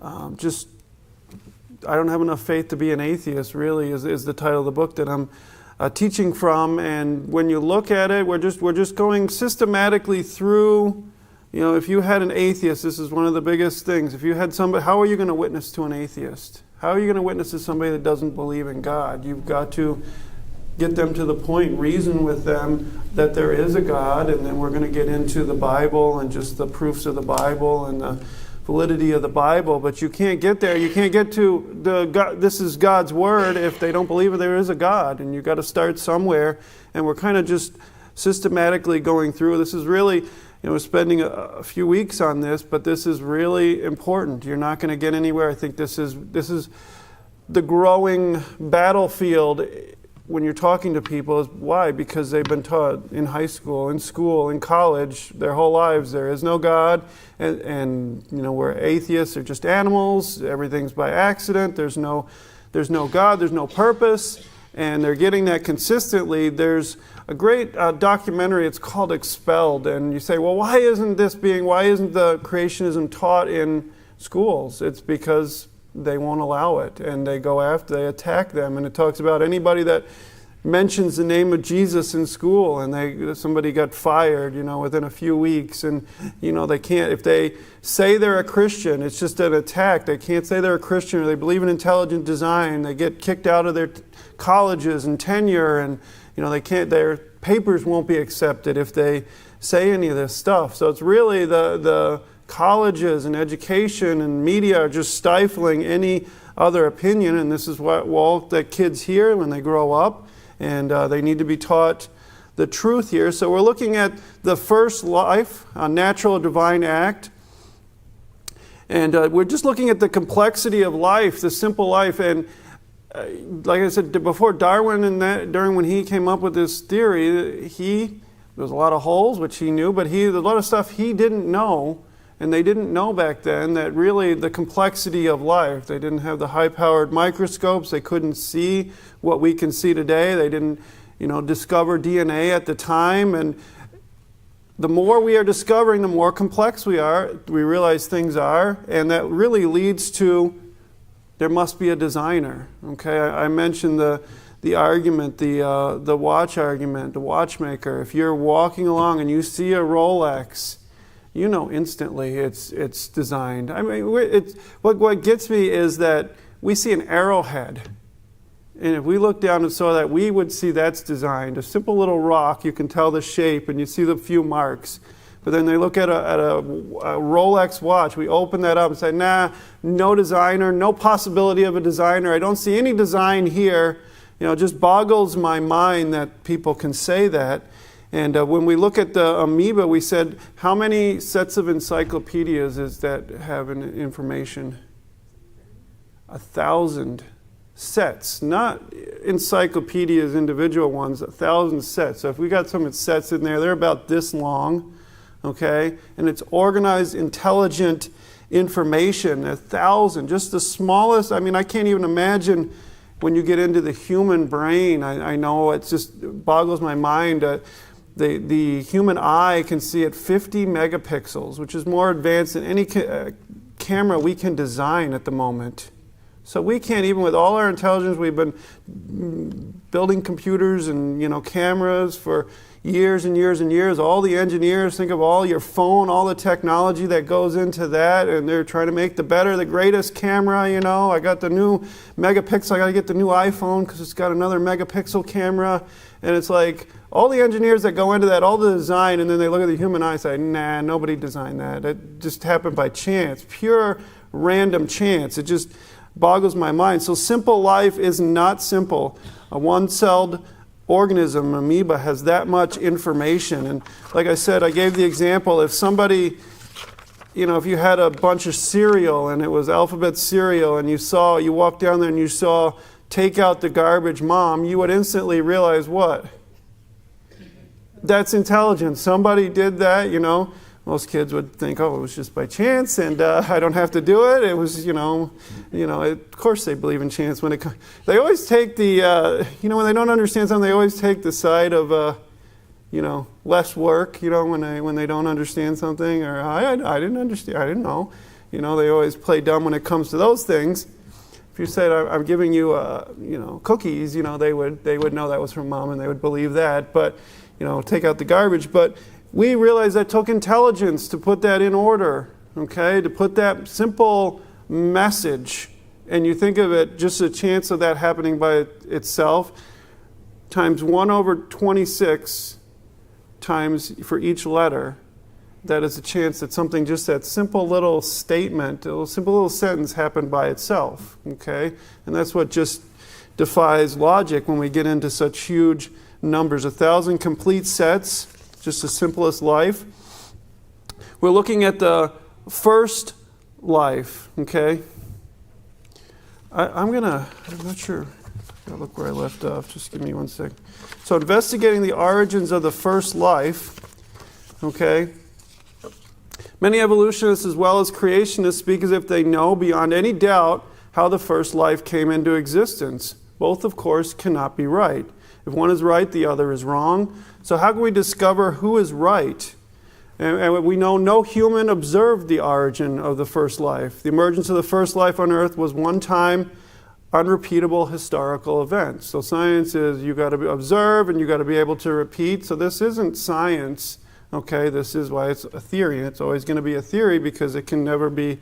and just I don't have enough faith to be an atheist, really, is the title of the book that I'm teaching from. And when you look at it, we're just going systematically through. If you had an atheist, this is one of the biggest things. If you had somebody, how are you going to witness to an atheist? How are you going to witness to somebody that doesn't believe in God? You've got to get them to the point, reason with them that there is a God, and then we're going to get into the Bible and just the proofs of the Bible and the validity of the Bible. But you can't get there. You can't get to the God, this is God's word, if they don't believe there is a God. And you've got to start somewhere. And we're kind of just systematically going through. This is really, we're spending a few weeks on this, but this is really important. You're not going to get anywhere. I think this is the growing battlefield when you're talking to people. Is why? Because they've been taught in high school, in school, in college, their whole lives there is no God, and we're atheists, they're just animals, everything's by accident, there's no God, there's no purpose, and they're getting that consistently. There's a great documentary, it's called Expelled, and you say, well, why isn't the creationism taught in schools? It's because they won't allow it, and they they attack them, and it talks about anybody that mentions the name of Jesus in school, and somebody got fired, within a few weeks, and they can't, if they say they're a Christian, it's just an attack. They can't say they're a Christian, or they believe in intelligent design. They get kicked out of their colleges and tenure, and they can't. Their papers won't be accepted if they say any of this stuff. So it's really the colleges and education and media are just stifling any other opinion, and this is what that kids hear when they grow up, and they need to be taught the truth here. So we're looking at the first life, a natural divine act, and we're just looking at the complexity of life, the simple life. And like I said before, Darwin, during when he came up with this theory, there's a lot of holes which he knew, but there's a lot of stuff he didn't know. And they didn't know back then that really the complexity of life. They didn't have the high-powered microscopes. They couldn't see what we can see today. They didn't, discover DNA at the time. And the more we are discovering, the more complex we realize things are. And that really leads to there must be a designer. Okay, I mentioned the argument, the watch argument, the watchmaker. If you're walking along and you see a Rolex, instantly it's designed. I mean, what gets me is that we see an arrowhead, and if we look down and saw that, we would see that's designed. A simple little rock, you can tell the shape, and you see the few marks. But then they look at a Rolex watch. We open that up and say, nah, no designer, no possibility of a designer. I don't see any design here. It just boggles my mind that people can say that. And when we look at the amoeba, we said, how many sets of encyclopedias is that have information? 1,000 sets, not encyclopedias, individual ones, 1,000 sets. So if we got some sets in there, they're about this long, okay? And it's organized, intelligent information, 1,000, just the smallest. I mean, I can't even imagine when you get into the human brain. I know it just boggles my mind. The human eye can see at 50 megapixels, which is more advanced than any camera we can design at the moment. So we can't, even with all our intelligence, we've been building computers and cameras for years and years and years. All the engineers, think of all your phone, all the technology that goes into that, and they're trying to make the greatest camera. I got the new megapixel, I got to get the new iPhone because it's got another megapixel camera. And it's like all the engineers that go into that, all the design, and then they look at the human eye and say, nah, nobody designed that. It just happened by chance, pure random chance. It just boggles my mind. So simple life is not simple. A one-celled organism, amoeba, has that much information. And like I said, I gave the example, if somebody, if you had a bunch of cereal and it was alphabet cereal and you walked down there and you saw take out the garbage mom, you would instantly realize what? That's intelligence. Somebody did that, Most kids would think, oh, it was just by chance, and I don't have to do it. It was, of course they believe in chance. They always take the, when they don't understand something, they always take the side of, less work, when they don't understand something, or I didn't understand, I didn't know. You know, they always play dumb when it comes to those things. If you said, I'm giving you, cookies, you know, they would know that was from mom and they would believe that. But, you know, take out the garbage. But we realized that took intelligence to put that in order, okay, to put that simple message. And you think of it, just a chance of that happening by itself, times 1/26 times for each letter, that is a chance that something, just that simple little statement, a simple little sentence happened by itself, okay? And that's what just defies logic when we get into such huge numbers. 1,000 complete sets, just the simplest life. We're looking at the first life, okay? I'm not sure. I'll look where I left off. Just give me one sec. So investigating the origins of the first life, okay? Many evolutionists as well as creationists speak as if they know beyond any doubt how the first life came into existence. Both, of course, cannot be right. If one is right, the other is wrong. So how can we discover who is right? And we know no human observed the origin of the first life. The emergence of the first life on Earth was one-time, unrepeatable historical event. So science is, you got to observe and you got to be able to repeat. So this isn't science, okay? This is why it's a theory. And it's always going to be a theory because it can never be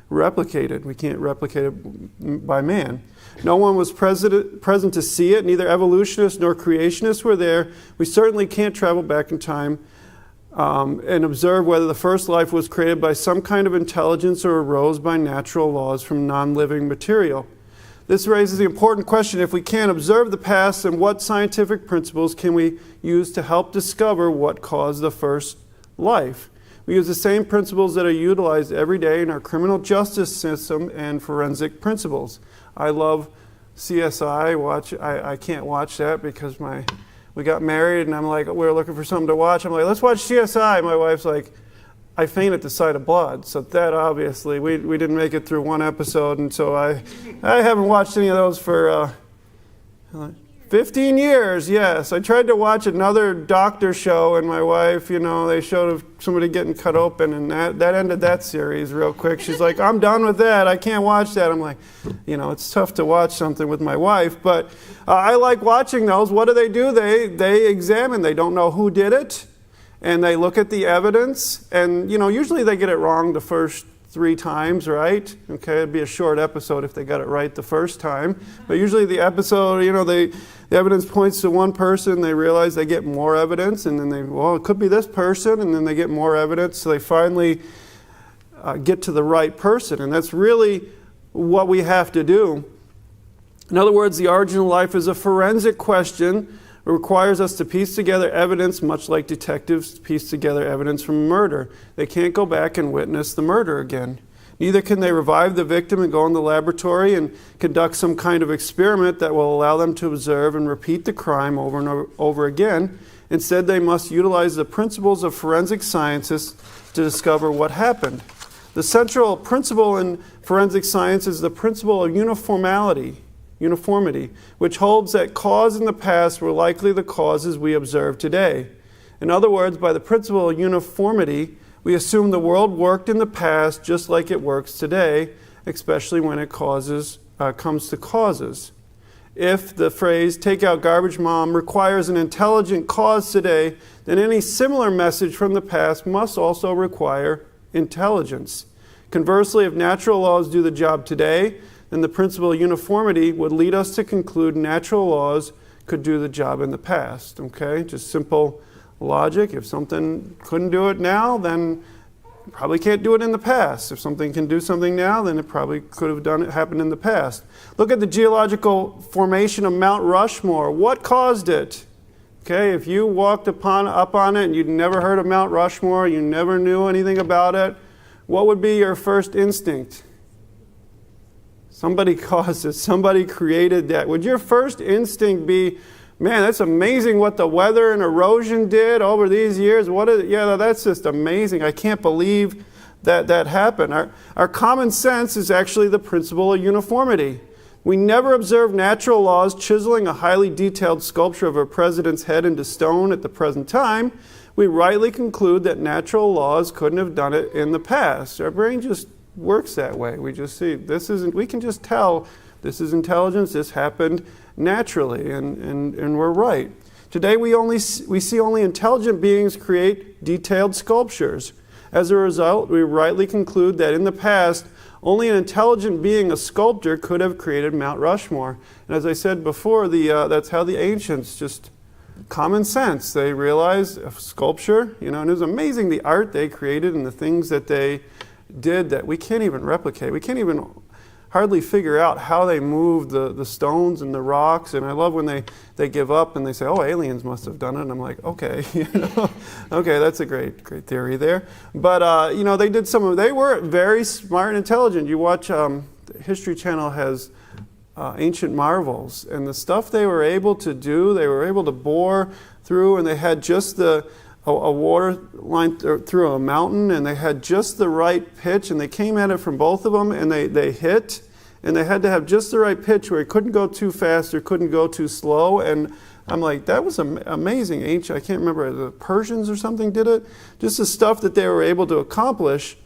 replicated. We can't replicate it by man. No one was present to see it. Neither evolutionists nor creationists were there. We certainly can't travel back in time and observe whether the first life was created by some kind of intelligence or arose by natural laws from non-living material. This raises the important question, if we can't observe the past, then what scientific principles can we use to help discover what caused the first life? We use the same principles that are utilized every day in our criminal justice system and forensic principles. I love CSI. I can't watch that because we got married and I'm like, we're looking for something to watch. I'm like, let's watch CSI. My wife's like, I faint at the sight of blood. So that obviously, we didn't make it through one episode. And so I haven't watched any of those for 15 years, yes. I tried to watch another doctor show and my wife, you know, they showed somebody getting cut open and that ended that series real quick. She's like, I'm done with that. I can't watch that. I'm like, you know, it's tough to watch something with my wife. But I like watching those. What do? They examine. They don't know who did it. And they look at the evidence, and you know, usually they get it wrong the first 3 times, right? Okay, it'd be a short episode if they got it right the first time. But usually the episode, you know, the evidence points to one person, they realize they get more evidence, and then it could be this person, and then they get more evidence, so they finally get to the right person. And that's really what we have to do. In other words, the origin of life is a forensic question. It requires us to piece together evidence, much like detectives piece together evidence from murder. They can't go back and witness the murder again. Neither can they revive the victim and go in the laboratory and conduct some kind of experiment that will allow them to observe and repeat the crime over and over again. Instead, they must utilize the principles of forensic sciences to discover what happened. The central principle in forensic science is the principle of uniformity, which holds that cause in the past were likely the causes we observe today. In other words, by the principle of uniformity, we assume the world worked in the past just like it works today, especially when it comes to causes. If the phrase, "take out garbage mom," requires an intelligent cause today, then any similar message from the past must also require intelligence. Conversely, if natural laws do the job today, then the principle of uniformity would lead us to conclude natural laws could do the job in the past. Okay, just simple logic. If something couldn't do it now, then it probably can't do it in the past. If something can do something now, then it probably could have happened in the past. Look at the geological formation of Mount Rushmore. What caused it? Okay, if you walked up on it and you'd never heard of Mount Rushmore, you never knew anything about it, what would be your first instinct? Somebody caused it. Somebody created that. Would your first instinct be, man, that's amazing what the weather and erosion did over these years? Yeah, that's just amazing. I can't believe that happened. Our common sense is actually the principle of uniformity. We never observe natural laws chiseling a highly detailed sculpture of a president's head into stone at the present time. We rightly conclude that natural laws couldn't have done it in the past. Our brain just works that way. We just see this isn't, we can just tell this is intelligence, this happened naturally, and we're right. Today we see only intelligent beings create detailed sculptures. As a result, we rightly conclude that in the past, only an intelligent being, a sculptor, could have created Mount Rushmore. And as I said before, that's how the ancients, just common sense, they realized a sculpture, and it was amazing the art they created and the things that they did that we can't even replicate. We can't even hardly figure out how they moved the stones and the rocks. And I love when they give up and they say, oh, aliens must have done it. And I'm like, okay, okay, that's a great theory there. But, they did they were very smart and intelligent. You watch, the History Channel has Ancient Marvels, and the stuff they were able to do, they were able to bore through, and they had just a water line through a mountain, and they had just the right pitch, and they came at it from both of them, and they hit, and they had to have just the right pitch where it couldn't go too fast or couldn't go too slow. And I'm like, that was amazing. I can't remember, the Persians or something did it. Just the stuff that they were able to accomplish.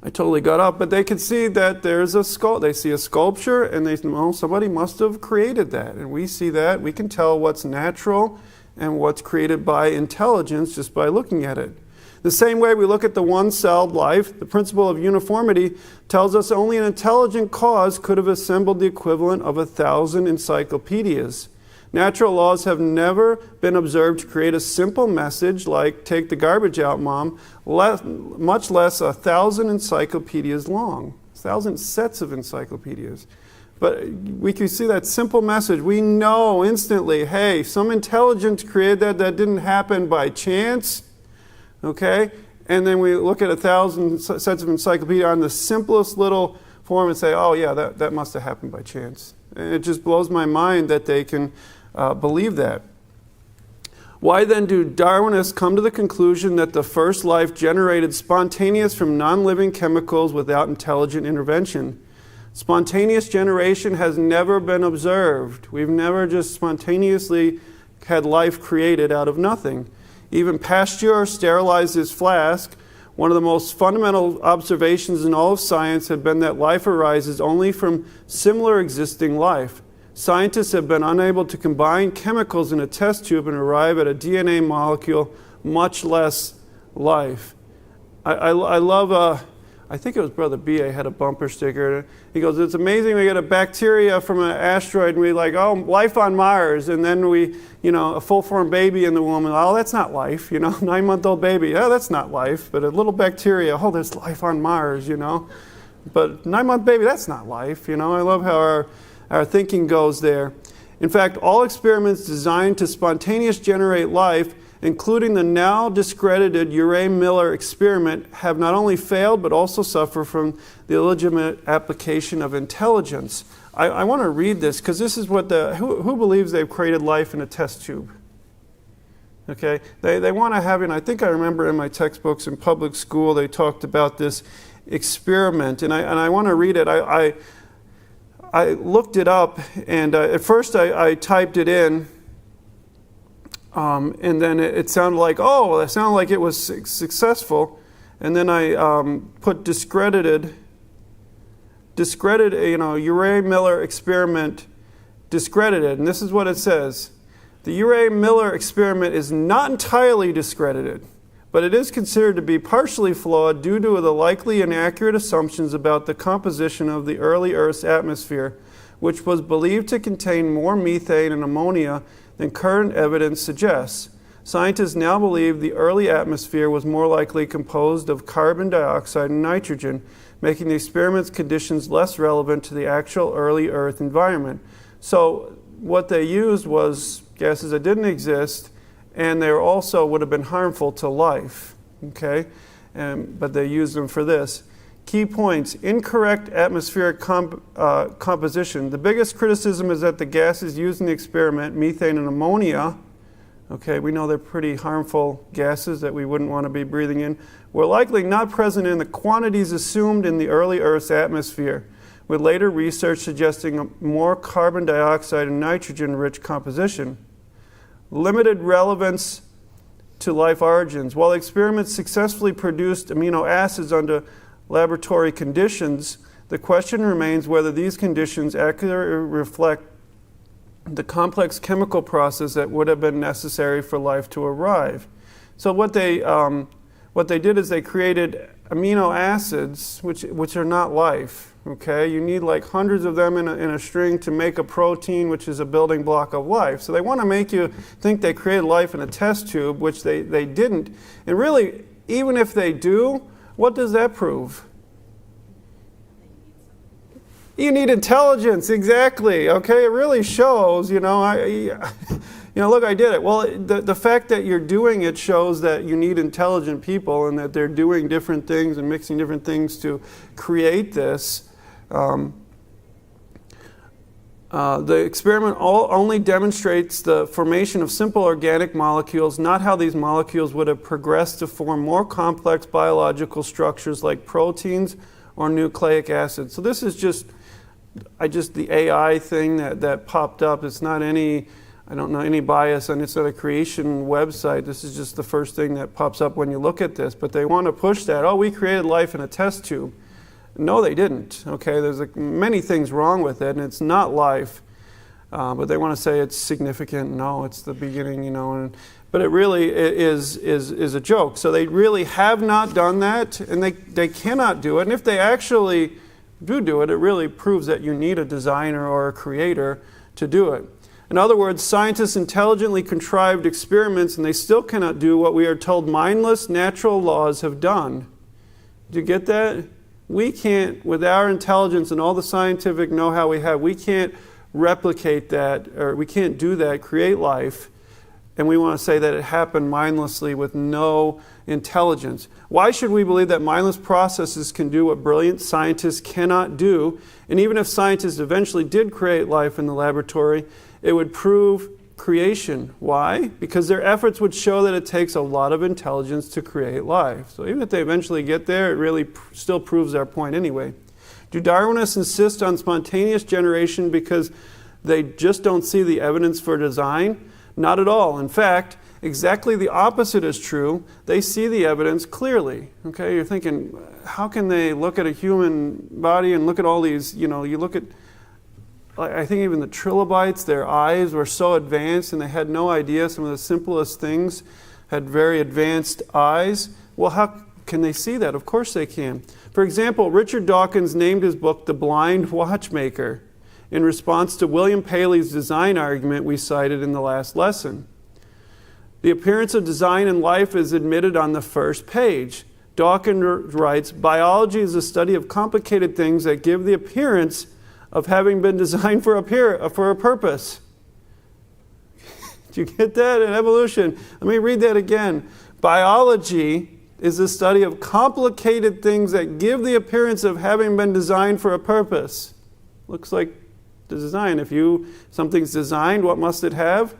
I totally got up, but they could see that there's they see a sculpture, and they say, well, somebody must have created that. And we see that. We can tell what's natural and what's created by intelligence just by looking at it. The same way we look at the one-celled life, the principle of uniformity tells us only an intelligent cause could have assembled the equivalent of 1,000 encyclopedias. Natural laws have never been observed to create a simple message like, take the garbage out, Mom, much less 1,000 encyclopedias long, 1,000 sets of encyclopedias. But we can see that simple message. We know instantly, hey, some intelligence created that didn't happen by chance, okay? And then we look at 1,000 sets of encyclopedia on the simplest little form and say, oh yeah, that must have happened by chance. And it just blows my mind that they can believe that. Why then do Darwinists come to the conclusion that the first life generated spontaneous from non-living chemicals without intelligent intervention? Spontaneous generation has never been observed. We've never just spontaneously had life created out of nothing. Even Pasteur sterilized his flask. One of the most fundamental observations in all of science have been that life arises only from similar existing life. Scientists have been unable to combine chemicals in a test tube and arrive at a DNA molecule, much less life. I love, I think it was Brother B.A. had a bumper sticker. He goes, it's amazing we get a bacteria from an asteroid and we like, oh, life on Mars. And then we, a full-formed baby in the womb. And, oh, that's not life, 9-month-old baby. Yeah, that's not life. But a little bacteria, oh, there's life on Mars, But 9-month baby, that's not life, I love how our thinking goes there. In fact, all experiments designed to spontaneously generate life, including the now discredited Urey-Miller experiment, have not only failed but also suffer from the illegitimate application of intelligence. I want to read this because this is what who believes they've created life in a test tube? Okay, they want to have, and I think I remember in my textbooks in public school they talked about this experiment, and I want to read it. I looked it up, and at first I typed it in, and then it sounded like, oh, it sounded like it was successful. And then I put discredited, Urey-Miller experiment discredited. And this is what it says. The Urey-Miller experiment is not entirely discredited, but it is considered to be partially flawed due to the likely inaccurate assumptions about the composition of the early Earth's atmosphere, which was believed to contain more methane and ammonia than current evidence suggests. Scientists now believe the early atmosphere was more likely composed of carbon dioxide and nitrogen, making the experiment's conditions less relevant to the actual early Earth environment. So what they used was gases that didn't exist, and they also would have been harmful to life, okay? But they used them for this. Key points: incorrect atmospheric composition. The biggest criticism is that the gases used in the experiment, methane and ammonia, okay, we know they're pretty harmful gases that we wouldn't want to be breathing in, were likely not present in the quantities assumed in the early Earth's atmosphere, with later research suggesting a more carbon dioxide and nitrogen-rich composition. Limited relevance to life origins. While experiments successfully produced amino acids under laboratory conditions, the question remains whether these conditions accurately reflect the complex chemical process that would have been necessary for life to arrive. So what they did is they created amino acids, which are not life. Okay, you need like hundreds of them in a string to make a protein, which is a building block of life. So they want to make you think they created life in a test tube, which they didn't. And really, even if they do, what does that prove? You need intelligence, exactly. Okay, it really shows. Look, I did it. Well, the fact that you're doing it shows that you need intelligent people and that they're doing different things and mixing different things to create this. The experiment only demonstrates the formation of simple organic molecules, not how these molecules would have progressed to form more complex biological structures like proteins or nucleic acids. So this is just the AI thing that popped up. It's not any bias, and it's not a creation website. This is just the first thing that pops up when you look at this. But they want to push that. Oh, we created life in a test tube. No, they didn't. Okay, there's many things wrong with it, and it's not life. But they want to say it's significant. No, it's the beginning, but it really is a joke. So they really have not done that, and they cannot do it. And if they actually do it, it really proves that you need a designer or a creator to do it. In other words, scientists intelligently contrived experiments, and they still cannot do what we are told mindless natural laws have done. Do you get that? We can't, with our intelligence and all the scientific know-how we have, we can't replicate that, or we can't do that, create life, and we want to say that it happened mindlessly with no intelligence. Why should we believe that mindless processes can do what brilliant scientists cannot do? And even if scientists eventually did create life in the laboratory, it would prove creation. Why? Because their efforts would show that it takes a lot of intelligence to create life. So even if they eventually get there, it really still proves our point anyway. Do Darwinists insist on spontaneous generation because they just don't see the evidence for design? Not at all. In fact, exactly the opposite is true. They see the evidence clearly. Okay, you're thinking, how can they look at a human body and look at all these, you look at, I think even the trilobites, their eyes were so advanced and they had no idea some of the simplest things had very advanced eyes. Well, how can they see that? Of course they can. For example, Richard Dawkins named his book The Blind Watchmaker in response to William Paley's design argument we cited in the last lesson. The appearance of design in life is admitted on the first page. Dawkins writes, biology is the study of complicated things that give the appearance of having been designed for a purpose. Do you get that? In evolution. Let me read that again. Biology is the study of complicated things that give the appearance of having been designed for a purpose. Looks like the design. If something's designed, what must it have?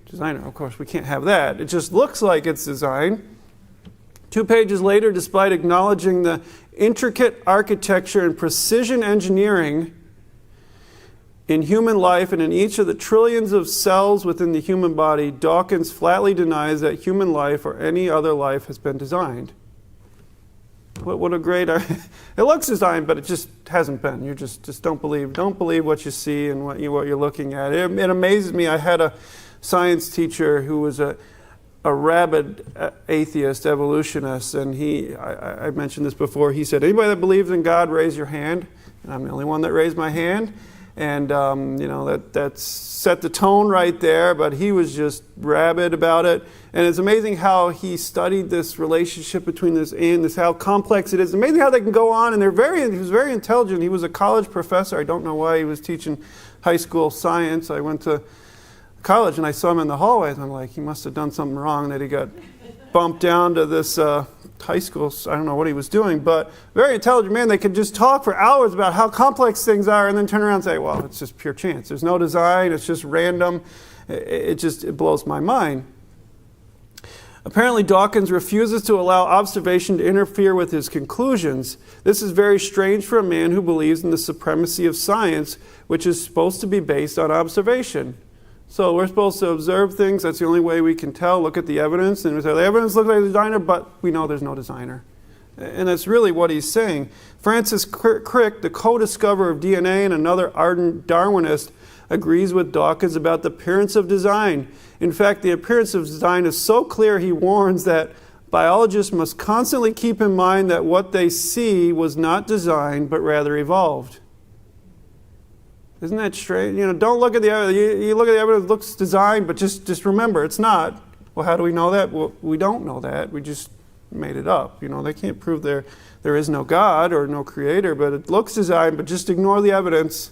Designer. Of course, we can't have that. It just looks like it's designed. 2 pages later, despite acknowledging the intricate architecture and precision engineering in human life and in each of the trillions of cells within the human body, Dawkins flatly denies that human life or any other life has been designed. What a great... It looks designed, but it just hasn't been. You just don't believe. Don't believe what you see and what you're looking at. It amazes me. I had a science teacher who was a rabid atheist evolutionist, and I mentioned this before. He said, anybody that believes in God, raise your hand. And I'm the only one that raised my hand. And, that set the tone right there, but he was just rabid about it. And it's amazing how he studied this relationship between this and this, how complex it is. Amazing how they can go on, and he was very intelligent. He was a college professor. I don't know why he was teaching high school science. I went to college and I saw him in the hallways. I'm like, he must have done something wrong that he got bumped down to this high school. I don't know what he was doing, but very intelligent man. They could just talk for hours about how complex things are and then turn around and say, well, it's just pure chance. There's no design. It's just random. It blows my mind. Apparently, Dawkins refuses to allow observation to interfere with his conclusions. This is very strange for a man who believes in the supremacy of science, which is supposed to be based on observation. So we're supposed to observe things. That's the only way we can tell. Look at the evidence. And we say, the evidence looks like a designer, but we know there's no designer. And that's really what he's saying. Francis Crick, the co-discoverer of DNA and another ardent Darwinist, agrees with Dawkins about the appearance of design. In fact, the appearance of design is so clear, he warns that biologists must constantly keep in mind that what they see was not designed, but rather evolved. Isn't that strange? Don't look at the evidence. You look at the evidence, it looks designed, but just remember, it's not. Well, how do we know that? Well, we don't know that. We just made it up. They can't prove there is no God or no creator, but it looks designed, but just ignore the evidence.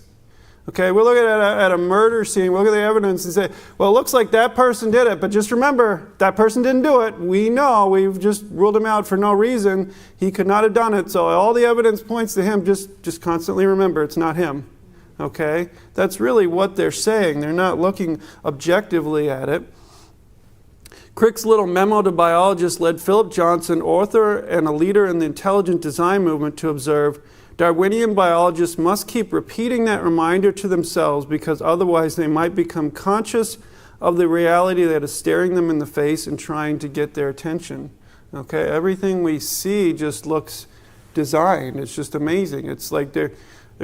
Okay, we'll look at a murder scene, we'll look at the evidence and say, well, it looks like that person did it, but just remember, that person didn't do it. We know, we've just ruled him out for no reason. He could not have done it, so all the evidence points to him. Just constantly remember, it's not him. Okay? That's really what they're saying. They're not looking objectively at it. Crick's little memo to biologists led Philip Johnson, author and a leader in the intelligent design movement, to observe, Darwinian biologists must keep repeating that reminder to themselves because otherwise they might become conscious of the reality that is staring them in the face and trying to get their attention. Okay, everything we see just looks designed. It's just amazing. It's like they're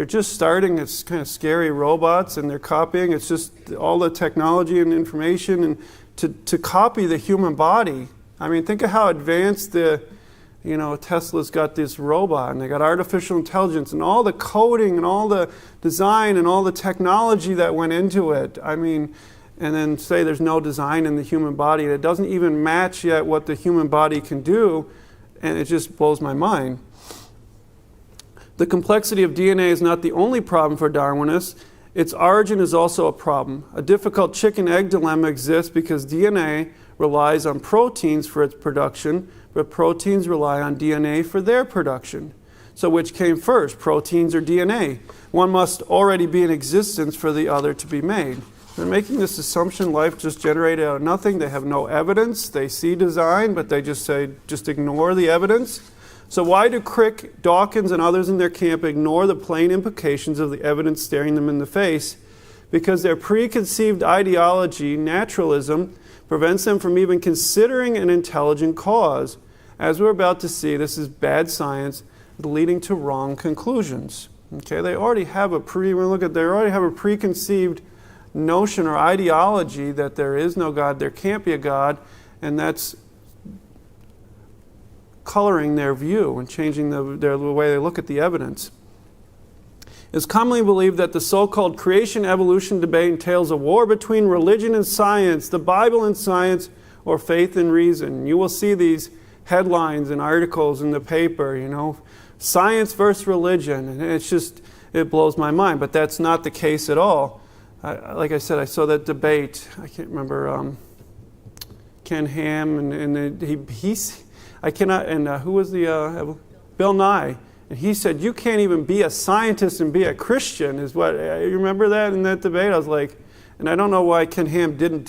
just starting as kind of scary robots and they're copying. It's just all the technology and information and to copy the human body. I mean, think of how advanced Tesla's got this robot and they got artificial intelligence and all the coding and all the design and all the technology that went into it. I mean, and then say there's no design in the human body and it doesn't even match yet what the human body can do, and it just blows my mind. The complexity of DNA is not the only problem for Darwinists. Its origin is also a problem. A difficult chicken-egg dilemma exists because DNA relies on proteins for its production, but proteins rely on DNA for their production. So which came first, proteins or DNA? One must already be in existence for the other to be made. They're making this assumption life just generated out of nothing. They have no evidence. They see design, but they just say, just ignore the evidence. So why do Crick, Dawkins, and others in their camp ignore the plain implications of the evidence staring them in the face? Because their preconceived ideology, naturalism, prevents them from even considering an intelligent cause. As we're about to see, this is bad science leading to wrong conclusions. Okay, they already have a preconceived notion or ideology that there is no God, there can't be a God, and that's coloring their view and changing the way they look at the evidence. It's commonly believed that the so-called creation-evolution debate entails a war between religion and science, the Bible and science, or faith and reason. You will see these headlines and articles in the paper, science versus religion, and it blows my mind, but that's not the case at all. Like I said, I saw that debate, I can't remember, Ken Ham, who was the, Bill Nye, and he said, you can't even be a scientist and be a Christian, is what, you remember that in that debate? I was like, and I don't know why Ken Ham didn't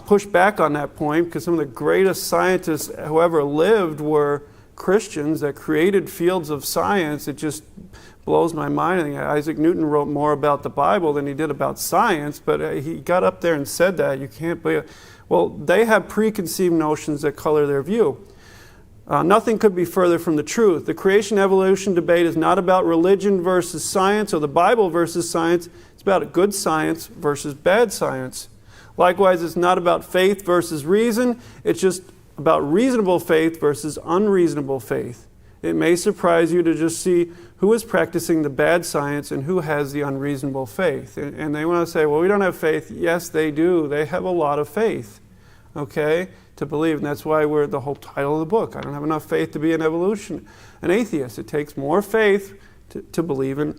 push back on that point, because some of the greatest scientists who ever lived were Christians that created fields of science. It just blows my mind. I think Isaac Newton wrote more about the Bible than he did about science, but he got up there and said that. You can't be... Well, they have preconceived notions that color their view. Nothing could be further from the truth. The creation-evolution debate is not about religion versus science or the Bible versus science. It's about good science versus bad science. Likewise, it's not about faith versus reason. It's just about reasonable faith versus unreasonable faith. It may surprise you to just see who is practicing the bad science and who has the unreasonable faith. And they want to say, well, we don't have faith. Yes, they do. They have a lot of faith, okay, to believe. And that's why we're the whole title of the book. I don't have enough faith to be an atheist. It takes more faith to believe in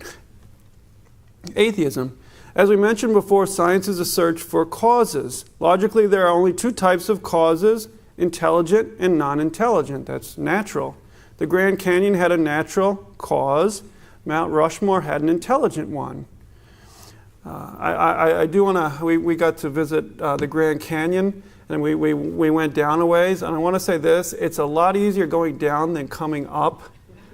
atheism. As we mentioned before, science is a search for causes. Logically, there are only two types of causes, intelligent and non-intelligent. That's natural. The Grand Canyon had a natural cause. Mount Rushmore had an intelligent one. I do want to, we got to visit the Grand Canyon, and we went down a ways, and I want to say this, it's a lot easier going down than coming up.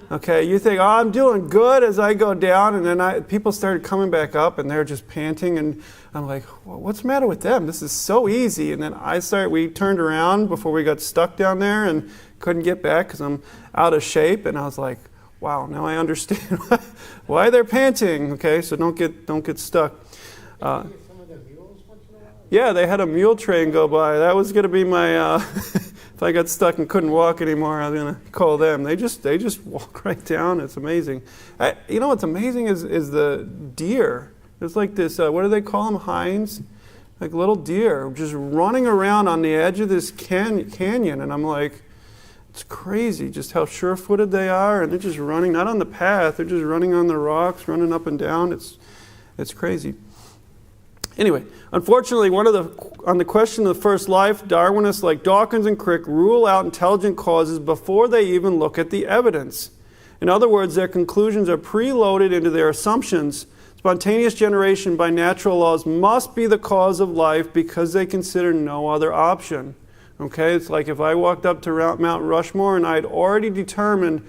Okay, you think, oh, I'm doing good as I go down, and then people started coming back up, and they're just panting, and I'm like, well, what's the matter with them? This is so easy. And then we turned around before we got stuck down there, and couldn't get back because I'm out of shape. And I was like, wow, now I understand why they're panting. Okay, so don't get stuck. Yeah, they had a mule train go by. That was going to be my, if I got stuck and couldn't walk anymore, I was going to call them. They just walk right down. It's amazing. You know what's amazing is the deer. There's like this, what do they call them, hinds? Like little deer just running around on the edge of this canyon. And I'm like, it's crazy just how sure-footed they are. And they're just running, not on the path, they're just running on the rocks, running up and down. It's crazy. Anyway, unfortunately, on the question of the first life, Darwinists like Dawkins and Crick rule out intelligent causes before they even look at the evidence. In other words, their conclusions are preloaded into their assumptions. Spontaneous generation by natural laws must be the cause of life because they consider no other option. Okay, it's like if I walked up to Mount Rushmore and I'd already determined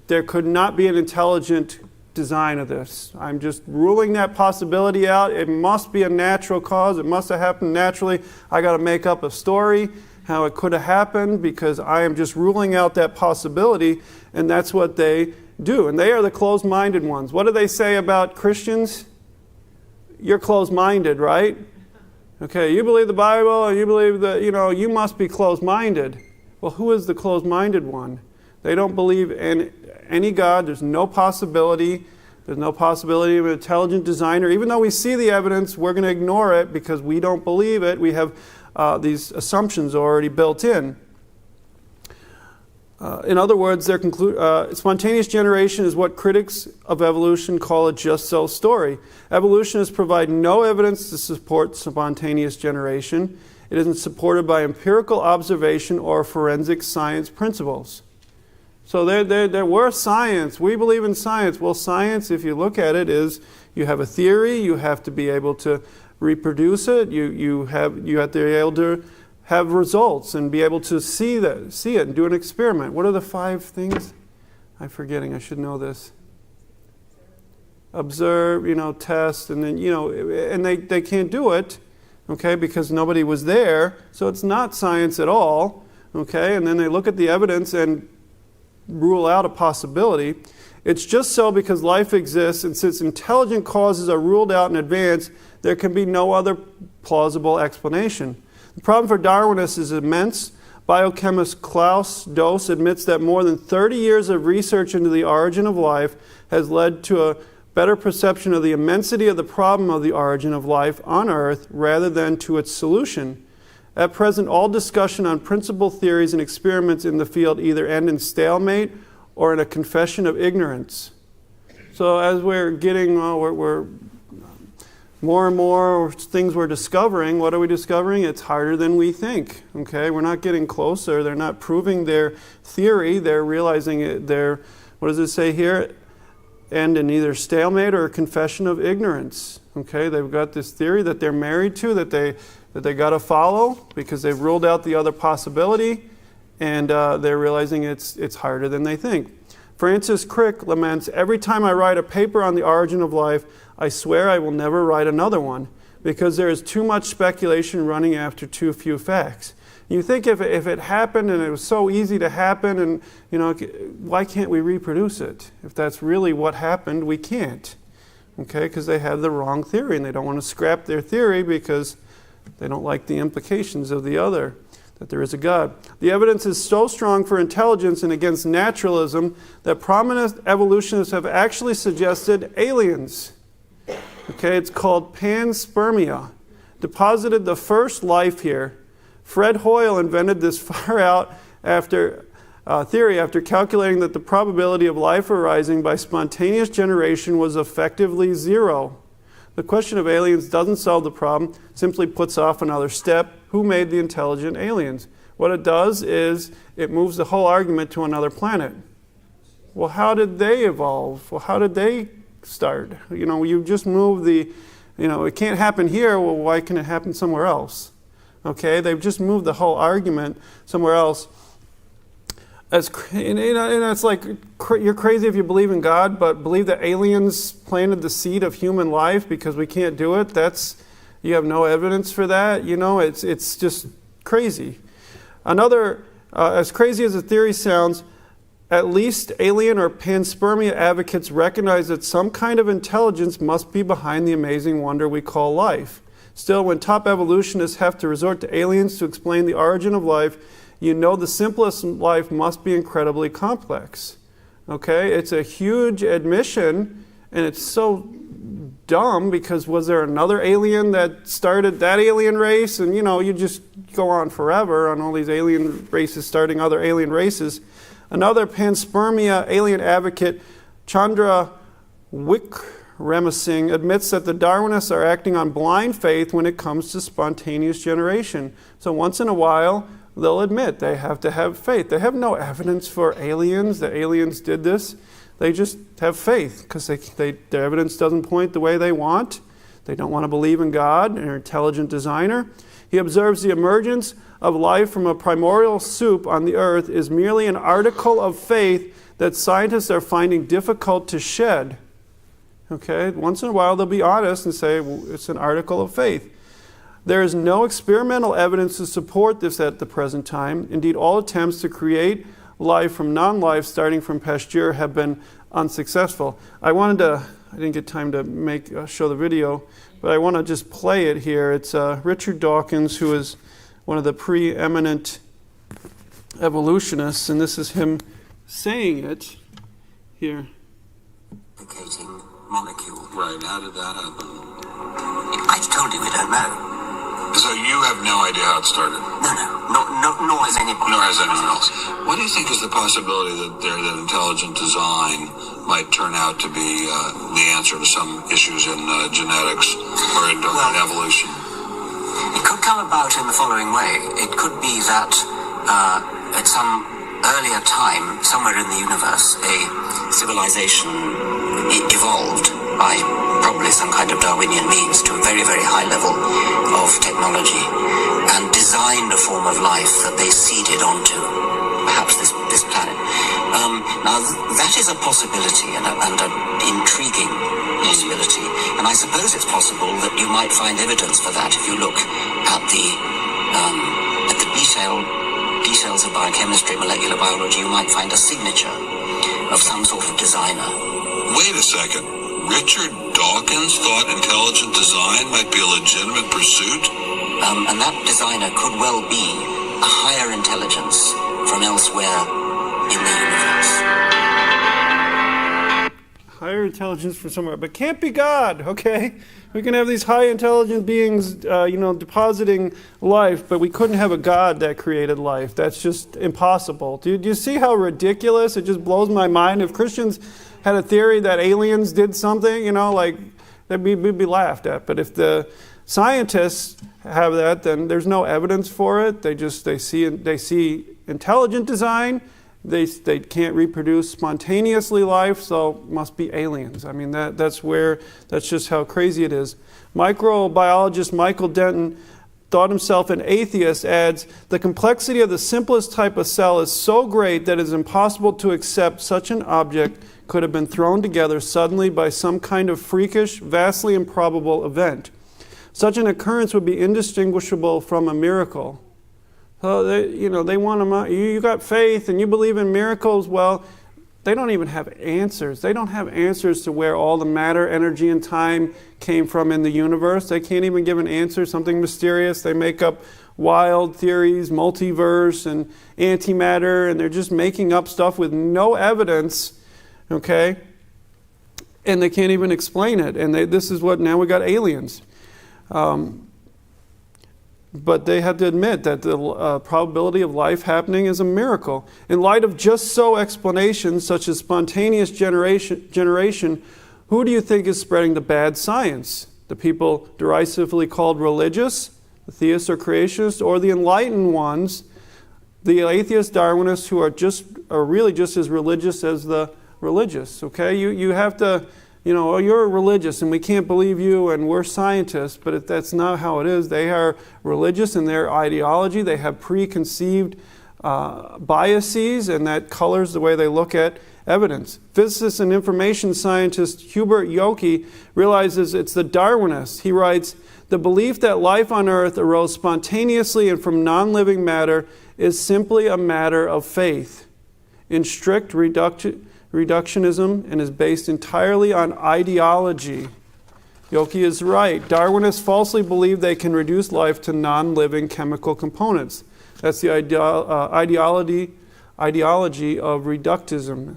there could not be an intelligent design of this. I'm just ruling that possibility out. It must be a natural cause. It must have happened naturally. I got to make up a story how it could have happened because I am just ruling out that possibility, and that's what they do. And they are the closed-minded ones. What do they say about Christians? You're closed-minded, right? Okay, you believe the Bible, and you believe that, you must be closed-minded. Well, who is the closed-minded one? They don't believe in any God. There's no possibility. There's no possibility of an intelligent designer. Even though we see the evidence, we're going to ignore it because we don't believe it. We have these assumptions already built in. In other words, spontaneous generation is what critics of evolution call a just-so story. Evolutionists provide no evidence to support spontaneous generation. It isn't supported by empirical observation or forensic science principles. So there were science. We believe in science. Well, science, if you look at it, is you have a theory. You have to be able to reproduce it. You have to be able to have results and be able to see it and do an experiment. What are the 5 things? I'm forgetting. I should know this. Observe, test, and then and they can't do it, okay, because nobody was there. So it's not science at all, okay. And then they look at the evidence and rule out a possibility. It's just so because life exists, and since intelligent causes are ruled out in advance, there can be no other plausible explanation. The problem for Darwinists is immense. Biochemist Klaus Doss admits that more than 30 years of research into the origin of life has led to a better perception of the immensity of the problem of the origin of life on Earth rather than to its solution. At present, all discussion on principal theories and experiments in the field either end in stalemate or in a confession of ignorance. So as we're getting, we're more and more things we're discovering. What are we discovering? It's harder than we think. Okay, we're not getting closer. They're not proving their theory. They're realizing it. What does it say here? End in either stalemate or a confession of ignorance. Okay, they've got this theory that they're married to, that they got to follow because they've ruled out the other possibility, and they're realizing it's harder than they think. Francis Crick laments, "Every time I write a paper on the origin of life, I swear I will never write another one because there is too much speculation running after too few facts." You think if it happened and it was so easy to happen, and why can't we reproduce it? If that's really what happened, we can't. Okay, because they have the wrong theory and they don't want to scrap their theory because they don't like the implications of the other, that there is a God. The evidence is so strong for intelligence and against naturalism that prominent evolutionists have actually suggested aliens. Okay, it's called panspermia. Deposited the first life here. Fred Hoyle invented this far-out theory after calculating that the probability of life arising by spontaneous generation was effectively 0. The question of aliens doesn't solve the problem, simply puts off another step. Who made the intelligent aliens? What it does is it moves the whole argument to another planet. Well, how did they evolve? Well, how did they start? You just move it can't happen here. Well, why can it happen somewhere else? Okay, they've just moved the whole argument somewhere else. It's like you're crazy if you believe in God, but believe that aliens planted the seed of human life because we can't do it. You have no evidence for that. It's just crazy. Another as crazy as the theory sounds, at least alien or panspermia advocates recognize that some kind of intelligence must be behind the amazing wonder we call life. Still, when top evolutionists have to resort to aliens to explain the origin of life, you know the simplest life must be incredibly complex. Okay? It's a huge admission, and it's so dumb because was there another alien that started that alien race? And you just go on forever on all these alien races starting other alien races. Another panspermia alien advocate, Chandra Wickramasinghe, admits that the Darwinists are acting on blind faith when it comes to spontaneous generation. So once in a while, they'll admit they have to have faith. They have no evidence for aliens, that aliens did this. They just have faith because their evidence doesn't point the way they want. They don't want to believe in God, an intelligent designer. He observes the emergence of life from a primordial soup on the earth is merely an article of faith that scientists are finding difficult to shed. Okay, once in a while they'll be honest and say, well, it's an article of faith. There is no experimental evidence to support this at the present time. Indeed, all attempts to create life from non-life starting from Pasteur have been unsuccessful. I didn't get time to show the video, but I want to just play it here. It's Richard Dawkins, who is one of the preeminent evolutionists, and this is him saying it here. Replicating molecule. Right, how did that happen? I told you we don't know. So you have no idea how it started? No, nor has anybody. Nor has anyone else. What do you think is the possibility that intelligent design might turn out to be the answer to some issues in genetics or in evolution? It could come about in the following way. It could be that at some earlier time, somewhere in the universe, a civilization evolved by probably some kind of Darwinian means to a very, very high level of technology and designed a form of life that they seeded onto perhaps this planet. Now, that is a possibility and an intriguing possibility. And I suppose it's possible that you might find evidence for that if you look at the details of biochemistry, molecular biology. You might find a signature of some sort of designer. Wait a second. Richard Dawkins thought intelligent design might be a legitimate pursuit? And that designer could well be a higher intelligence from elsewhere in the universe. Higher intelligence from somewhere, but can't be God, okay? We can have these high intelligent beings, depositing life, but we couldn't have a God that created life. That's just impossible. Do you see how ridiculous? It just blows my mind. If Christians had a theory that aliens did something, we'd be laughed at. But if the scientists have that, then there's no evidence for it. They see intelligent design. They can't reproduce spontaneously life, so it must be aliens. I mean, that's just how crazy it is. Microbiologist Michael Denton, thought himself an atheist, adds, the complexity of the simplest type of cell is so great that it is impossible to accept such an object could have been thrown together suddenly by some kind of freakish, vastly improbable event. Such an occurrence would be indistinguishable from a miracle. So they want them. You got faith and you believe in miracles. Well, they don't even have answers. They don't have answers to where all the matter, energy, and time came from in the universe. They can't even give an answer, something mysterious. They make up wild theories, multiverse and antimatter, and they're just making up stuff with no evidence, okay? And they can't even explain it. And this is what, now we got aliens. But they have to admit that the probability of life happening is a miracle. In light of just so explanations, such as spontaneous generation, who do you think is spreading the bad science? The people derisively called religious, the theists or creationists, or the enlightened ones, the atheist Darwinists, who are really just as religious as the religious? Okay, you have to. You're religious and we can't believe you and we're scientists, but that's not how it is. They are religious in their ideology. They have preconceived biases, and that colors the way they look at evidence. Physicist and information scientist Hubert Yockey realizes it's the Darwinists. He writes, "The belief that life on Earth arose spontaneously and from non-living matter is simply a matter of faith in strict reductionism and is based entirely on ideology." Yockey is right. Darwinists falsely believe they can reduce life to non-living chemical components. That's the ideology of reductism.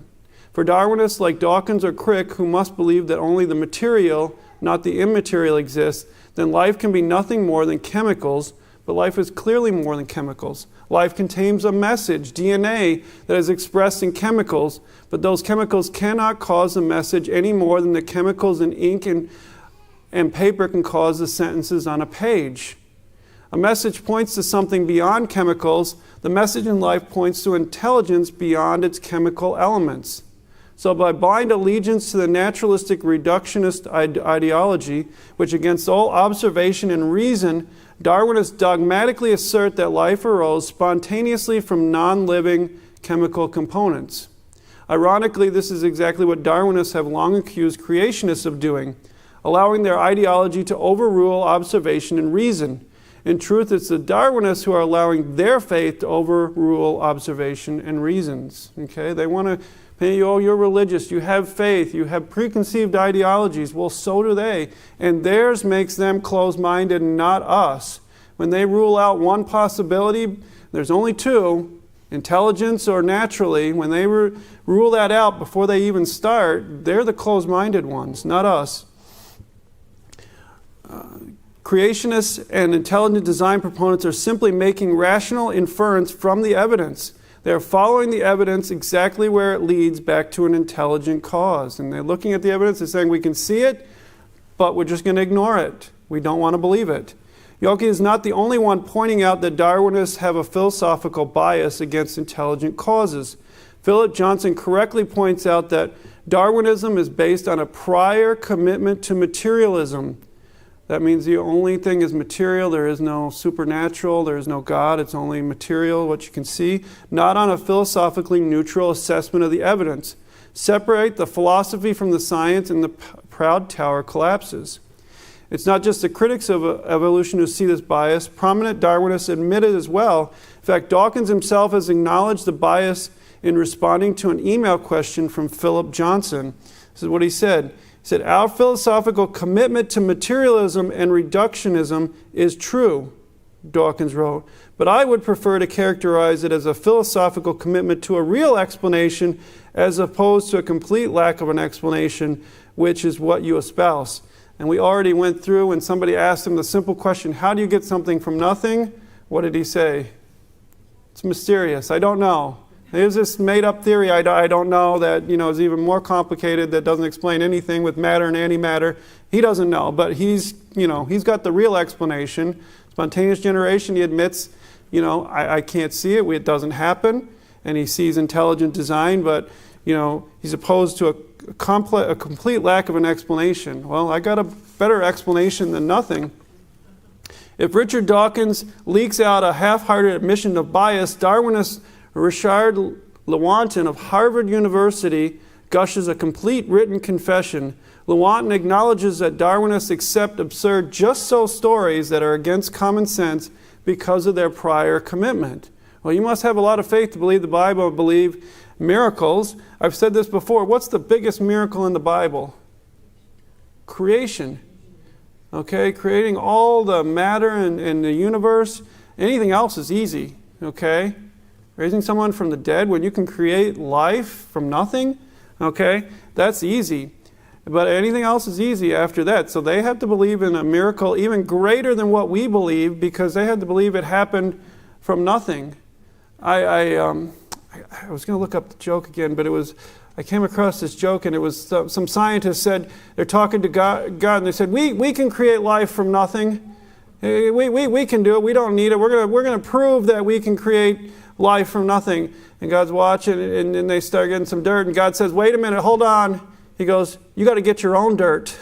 For Darwinists like Dawkins or Crick, who must believe that only the material, not the immaterial, exists, then life can be nothing more than chemicals, but life is clearly more than chemicals. Life contains a message, DNA, that is expressed in chemicals, but those chemicals cannot cause a message any more than the chemicals in ink and paper can cause the sentences on a page. A message points to something beyond chemicals. The message in life points to intelligence beyond its chemical elements. So by blind allegiance to the naturalistic reductionist ideology, which against all observation and reason, Darwinists dogmatically assert that life arose spontaneously from non-living chemical components. Ironically, this is exactly what Darwinists have long accused creationists of doing, allowing their ideology to overrule observation and reason. In truth, it's the Darwinists who are allowing their faith to overrule observation and reasons. Okay? They want to paint you, oh, you're religious, you have faith, you have preconceived ideologies. Well, so do they. And theirs makes them closed-minded, not us. When they rule out one possibility, there's only two, intelligence or naturally. When they rule that out before they even start, they're the closed-minded ones, not us. Creationists and intelligent design proponents are simply making rational inference from the evidence. They're following the evidence exactly where it leads back to an intelligent cause. And they're looking at the evidence, they're saying we can see it, but we're just going to ignore it. We don't want to believe it. Yockey is not the only one pointing out that Darwinists have a philosophical bias against intelligent causes. Philip Johnson correctly points out that Darwinism is based on a prior commitment to materialism. That means the only thing is material. There is no supernatural. There is no God. It's only material, what you can see, not on a philosophically neutral assessment of the evidence. Separate the philosophy from the science and the proud tower collapses. It's not just the critics of evolution who see this bias. Prominent Darwinists admit it as well. In fact, Dawkins himself has acknowledged the bias in responding to an email question from Philip Johnson. This is what he said. He said, "Our philosophical commitment to materialism and reductionism is true," Dawkins wrote, "but I would prefer to characterize it as a philosophical commitment to a real explanation as opposed to a complete lack of an explanation, which is what you espouse." And we already went through when somebody asked him the simple question, how do you get something from nothing? What did he say? It's mysterious. I don't know. There's this made-up theory I don't know that is even more complicated, that doesn't explain anything with matter and antimatter. He doesn't know, but he's got the real explanation. Spontaneous generation, he admits, I can't see it. It doesn't happen. And he sees intelligent design, but he's opposed to a complete lack of an explanation. Well, I got a better explanation than nothing. If Richard Dawkins leaks out a half-hearted admission of bias, Darwinist Richard Lewontin of Harvard University gushes a complete written confession. Lewontin acknowledges that Darwinists accept absurd just-so stories that are against common sense because of their prior commitment. Well, you must have a lot of faith to believe the Bible and believe miracles. I've said this before. What's the biggest miracle in the Bible? Creation. Okay, creating all the matter in the universe. Anything else is easy. Okay? Raising someone from the dead, when you can create life from nothing, okay, that's easy. But anything else is easy after that. So they have to believe in a miracle even greater than what we believe, because they had to believe it happened from nothing. I was going to look up the joke again, but I came across this joke, and it was some scientists said, they're talking to God and they said, we can create life from nothing. We can do it. We don't need it. We're going to prove that we can create life from nothing. And God's watching, and they start getting some dirt, and God says, wait a minute, hold on. He goes, you got to get your own dirt.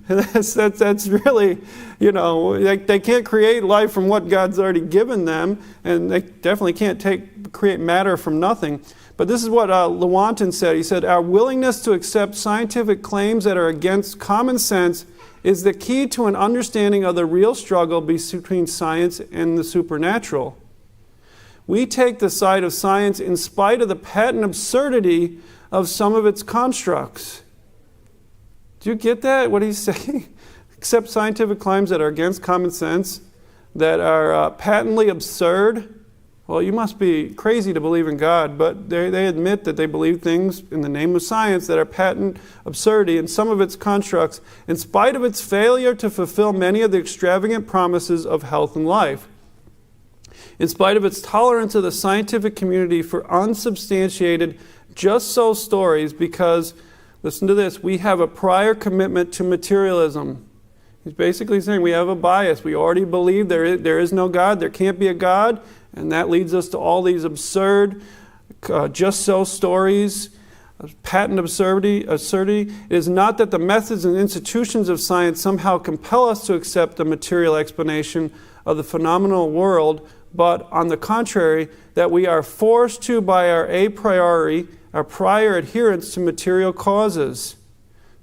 that's really, they can't create life from what God's already given them, and they definitely can't create matter from nothing. But this is what Lewontin said. He said, our willingness to accept scientific claims that are against common sense is the key to an understanding of the real struggle between science and the supernatural. We take the side of science in spite of the patent absurdity of some of its constructs. Do you get that, what he's saying? Accept scientific claims that are against common sense, that are patently absurd. Well, you must be crazy to believe in God, but they admit that they believe things in the name of science that are patent absurdity in some of its constructs, in spite of its failure to fulfill many of the extravagant promises of health and life. In spite of its tolerance of the scientific community for unsubstantiated, just so stories, because, listen to this, we have a prior commitment to materialism. He's basically saying we have a bias. We already believe there is no God, there can't be a God, and that leads us to all these absurd, just so stories, patent absurdity. It is not that the methods and institutions of science somehow compel us to accept a material explanation of the phenomenal world, but on the contrary, that we are forced to by our a priori, our prior adherence to material causes.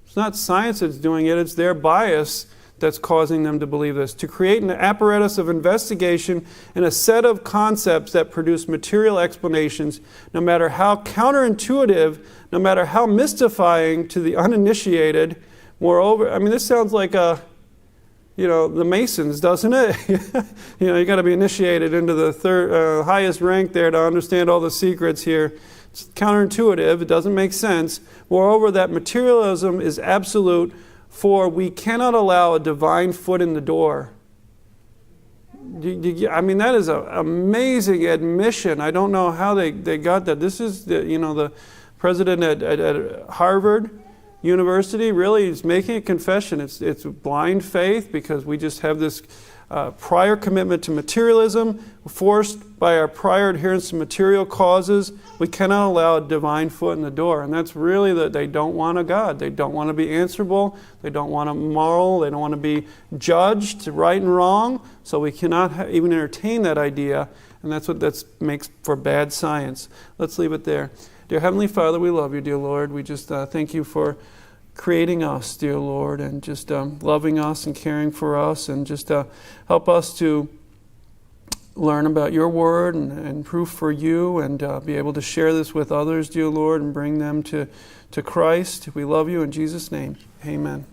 It's not science that's doing it, it's their bias that's causing them to believe this. To create an apparatus of investigation and a set of concepts that produce material explanations, no matter how counterintuitive, no matter how mystifying to the uninitiated. Moreover, I mean, this sounds like the Masons, doesn't it? You got to be initiated into the highest rank there to understand all the secrets here. It's counterintuitive. It doesn't make sense. Moreover, that materialism is absolute, for we cannot allow a divine foot in the door. I mean, that is an amazing admission. I don't know how they got that. This is the president at Harvard University really is making a confession. It's blind faith, because we just have this prior commitment to materialism, forced by our prior adherence to material causes. We cannot allow a divine foot in the door. And that's really that they don't want a God. They don't want to be answerable. They don't want a moral. They don't want to be judged right and wrong. So we cannot even entertain that idea. And that's what that makes for bad science. Let's leave it there. Dear Heavenly Father, we love you, dear Lord. We just thank you for creating us, dear Lord, and just loving us and caring for us, and just help us to learn about your word and proof for you, and be able to share this with others, dear Lord, and bring them to Christ. We love you in Jesus' name. Amen.